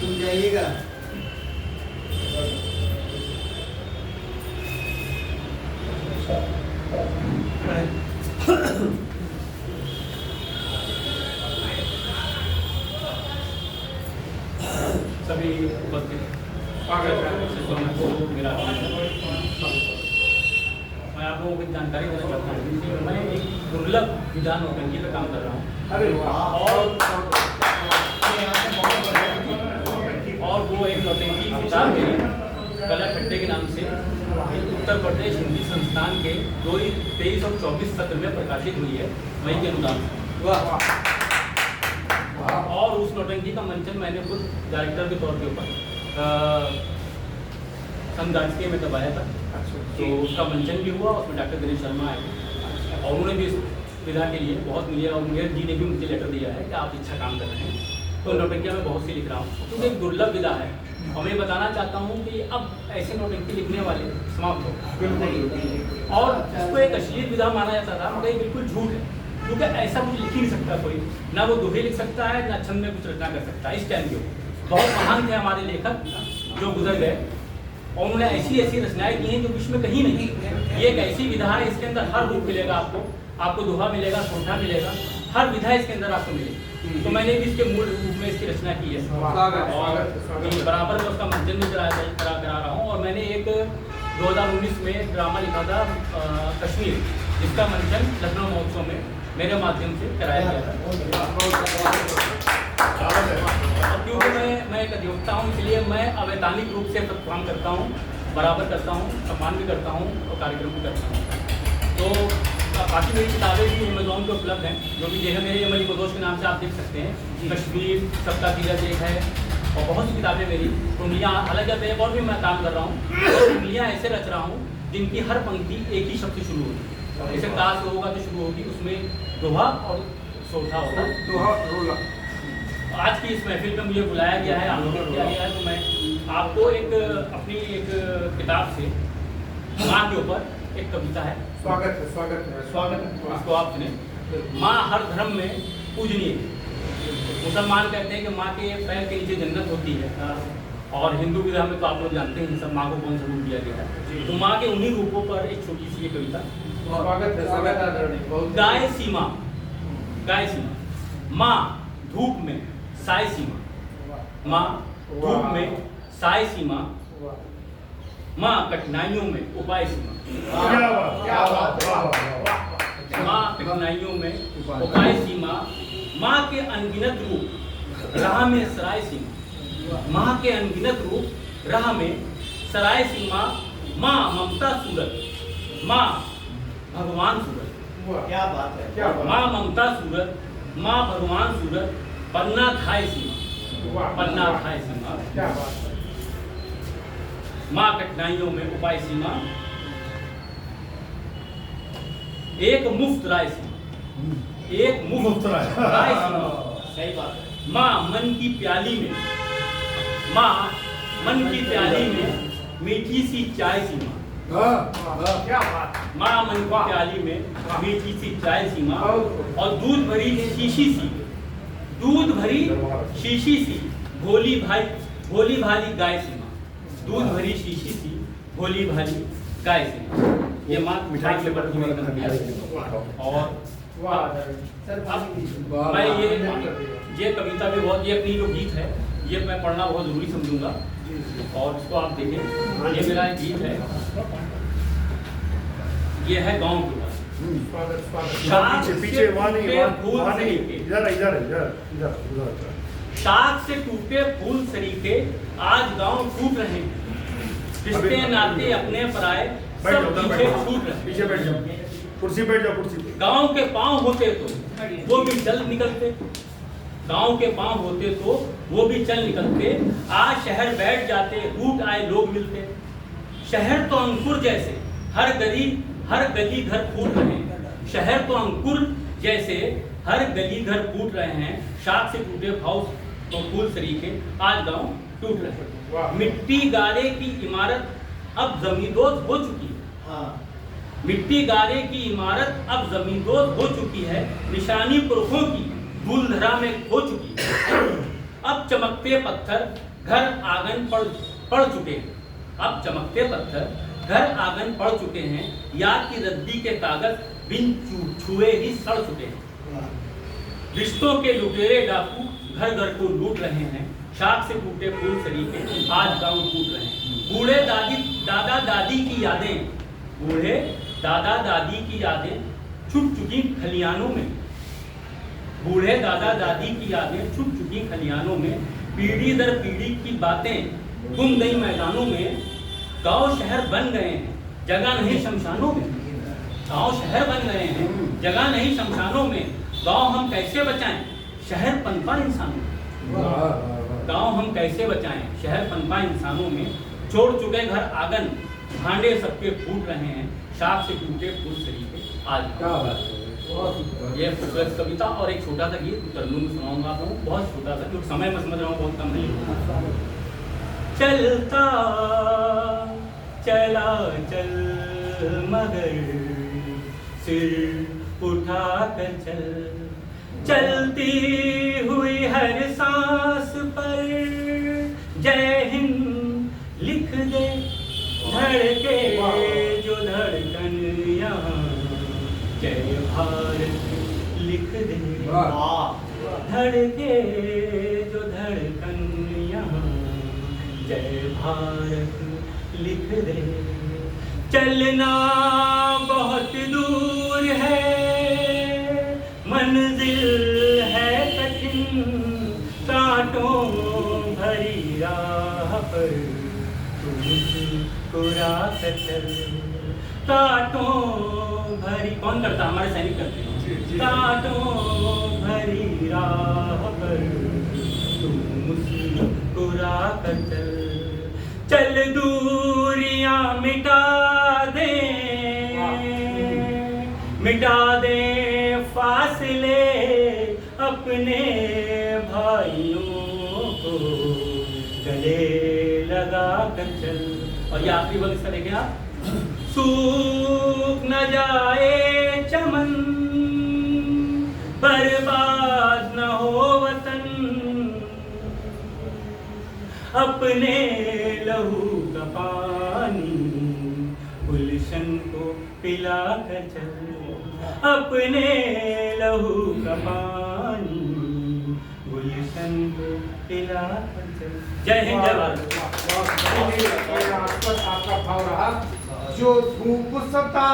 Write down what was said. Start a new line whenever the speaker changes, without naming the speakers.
तुम जाइएगा।
सभी उपस्थित मेरा मैं आप लोगों को जानकारी देना चाहता हूँ कि मैं एक दुर्लभ विधान नौटंकी पे काम कर रहा हूँ।
अरे वाह।
और वो एक नौटंकी किताब है कला खट्टे के नाम से उत्तर प्रदेश हिंदी संस्थान के 23 और 24 सत्र में प्रकाशित हुई है वही के अनुदान।
वाह।
और उस नौटंकी का मंचन मैंने खुद डायरेक्टर के तौर के ऊपर संगाजके में दबाया था। तो उसका मंचन भी हुआ, उसमें डॉक्टर दिनेश शर्मा आए और उन्होंने भी इस विधा के लिए बहुत मिले और मेयर जी ने भी मुझे लेटर दिया है कि आप अच्छा काम कर रहे हैं। तो नौटंकियाँ मैं बहुत सी लिख रहा हूँ क्योंकि एक दुर्लभ विधा है और मैं बताना चाहता हूँ कि अब ऐसे नौटंकी लिखने वाले समाप्त हो और इसको एक अश्लील विधा माना जाता था मगर ये बिल्कुल झूठ है क्योंकि ऐसा कुछ लिख ही नहीं सकता कोई, ना वो दोहे लिख सकता है ना छंद में कुछ रचना कर सकता है। इस टाइम के बहुत महान थे हमारे लेखक जो गुजर गए और उन्होंने ऐसी ऐसी रचनाएं की हैं जो विश्व में कहीं नहीं। ये एक ऐसी विधा है, इसके अंदर हर रूप मिलेगा आपको दोहा मिलेगा, सोठा मिलेगा, हर विधा इसके अंदर आपको मिलेगी। तो मैंने भी इसके मूल रूप में इसकी रचना की है और बराबर में उसका मंचन भी करा रहा हूँ। और मैंने एक 2019 में ड्रामा लिखा था कश्मीर, जिसका मंचन लखनऊ महोत्सव में मेरे माध्यम से कराया गया था। क्योंकि मैं एक अधिवक्ता हूँ इसलिए मैं अवैधानिक रूप से सब काम करता हूँ, बराबर करता हूँ, सम्मान भी करता हूँ और कार्यक्रम भी करता हूँ। तो बाकी मेरी किताबें भी अमेज़ॉन पे उपलब्ध हैं, जो भी देख मेरे अमली बदोश के नाम से आप देख सकते हैं। कश्मीर, सबका धीरज एक है और बहुत सी किताबें मेरी कुंडलियाँ, हालांकि अब एक और भी मैं काम कर रहा हूँ और कुंडलियाँ ऐसे रच रहा हूँ जिनकी हर पंक्ति एक ही शब्द से शुरू होगी। जैसे ताश होगा तो शुरू होगी, उसमें दोहा और सोठा होगा।
दोहा।
आज की इस महफिल में मुझे बुलाया गया है, आमंत्रित किया गया है, तो मैं आपको अपनी एक किताब से माँ के ऊपर एक कविता है।
स्वागत है।
इसको आप सुने। माँ हर धर्म में पूजनीय है। मुसलमान कहते हैं कि माँ के पैर के नीचे जन्नत होती है और हिंदू विधा में तो आप लोग जानते हैं सब माँ को कौन सा रूप दिया गया है। तो माँ के उन्हीं रूपों पर एक छोटी सी कविता।
स्वागत है।
गाय सीमा, गाय सीमा, माँ धूप में साय सीमा, माँ धूप में साय सीमा, माँ कठिनाइयों में उपाय सीमा। माँ कठिनाइयों में उपाय सीमा, माँ के अनगिनत रूप राह में सराय सीमा, माँ के अनगिनत रूप राह में सराय सीमा, माँ ममता सूरत, माँ भगवान सूरत।
क्या बात है।
माँ ममता सूरत, माँ भगवान सूरत, पन्ना थाय सीमा, पन्ना थाय सीमा।
क्या बात है।
माँ कठिनाइयों में उपाय सीमा, एक मुफ्त राय सीमा, एक मुफ्त राय सीमा। सही बात है। माँ मन की प्याली में, माँ मन की प्याली में मीठी सी चाय सीमा।
क्या बात।
माँ मन की प्याली में मीठी सी चाय सीमा और दूध भरी शीशी सी, दूध भरी शीशी सी भोली भाली गाय सीमा, दूध भरी शीशी सी भोली भाली गाय सीमा। ये माँ मिठाई के ऊपर और मैं ये कविता भी बहुत, ये अपनी जो गीत है ये मैं पढ़ना बहुत जरूरी समझूंगा और इसको आप देखें। ये मेरा एक गीत है, ये है गाँव की बात।
पीछे
शाख से टूटे फूल सरीखे आज गांव टूट रहे हैं, रिश्ते नाते अपने पराए सब पीछे छूट रहे।
पीछे बैठ जाओ, कुर्सी बैठ जाओ, कुर्सी पे।
गांव के पांव होते तो वो भी चल निकलते, गांव के पांव होते तो वो भी चल निकलते। आज शहर बैठ जाते, रूट आए लोग मिलते। शहर तो अंकुर जैसे हर गली घर फूट रहे हैं। शहर तो अंकुर जैसे हर गली घर फूट रहे हैं। शाख से टूटे तो फूल सरीखे आज गांव टूट रहे
वाह।
हैं। मिट्टी गारे की इमारत अब जमींदोज हो चुकी है। मिट्टी गारे की इमारत अब जमींदोज हो चुकी है, निशानी पुरखों की धूलधरा में खो चुकी है। अब चमकते पत्थर घर आंगन पड़ चुके हैं। अब चमकते पत्थर घर आंगन पड़ चुके हैं, याद की रद्दी के कागज बिन छुए ही सड़ चुके हैं। रिश्तों के लुटेरे डाकू घर घर को लूट रहे हैं, शाख से टूटे फूल सरीखे आज गांव टूट रहे हैं। बूढ़े दादा दादी की यादें, बूढ़े दादा दादी की यादें छुप चुकी खलियानों में। बूढ़े दादा दादी की यादें छुप चुकी खलियानों में, पीढ़ी दर पीढ़ी की बातें गुम गई मैदानों में। गांव शहर बन गए हैं, जगह नहीं शमशानों में। गांव शहर बन गए हैं, जगह नहीं शमशानों में। गांव हम कैसे बचाएं, शहर पनपा इंसानों में। गांव हम कैसे बचाएं, शहर पनपा इंसानों में। छोड़ चुके घर आंगन, भांडे सबके फूट रहे हैं, शाख से टूटे फूल सरीखे आज।
क्या बात है, बहुत सुंदर।
ये खूबसूरत कविता और एक छोटा सा गीत तरन्नुम में सुनाऊंगा आपको, बहुत छोटा सा, क्योंकि समय मैं समझ रहा हूँ बहुत कम है। चलता चला चल मगर सिर उठा कर चल, चलती हुई हर सांस पर जय हिंद लिख दे। धड़के जो धड़कन यहाँ जय भारत लिख दे। धड़के जो धड़कन यहाँ जय भारत लिख दे। चलना बहुत दूर है, मंजिल है कठिन, कांटों भरी राह पर तू मुस्कुरा कर चल। कांटों भरी, कौन करता, हमारे सैनिक करते हैं। कांटों भरी राह पर तू मुस्कुरा कर चल। चल दूरियां मिटा दे, मिटा दे फासले अपने भाइयों को गले लगा कर चल। और ये आखिरी बल इसका देखें आप। सूख न जाए चमन, बर्बाद न हो वतन, अपने लहू का पानी गुलशन को पिला कर चल। अपने लहू का पानी गुलशन को पिला कर चल। जय हिंद, जय भारत।
आपका भाव रहा जो धूप सता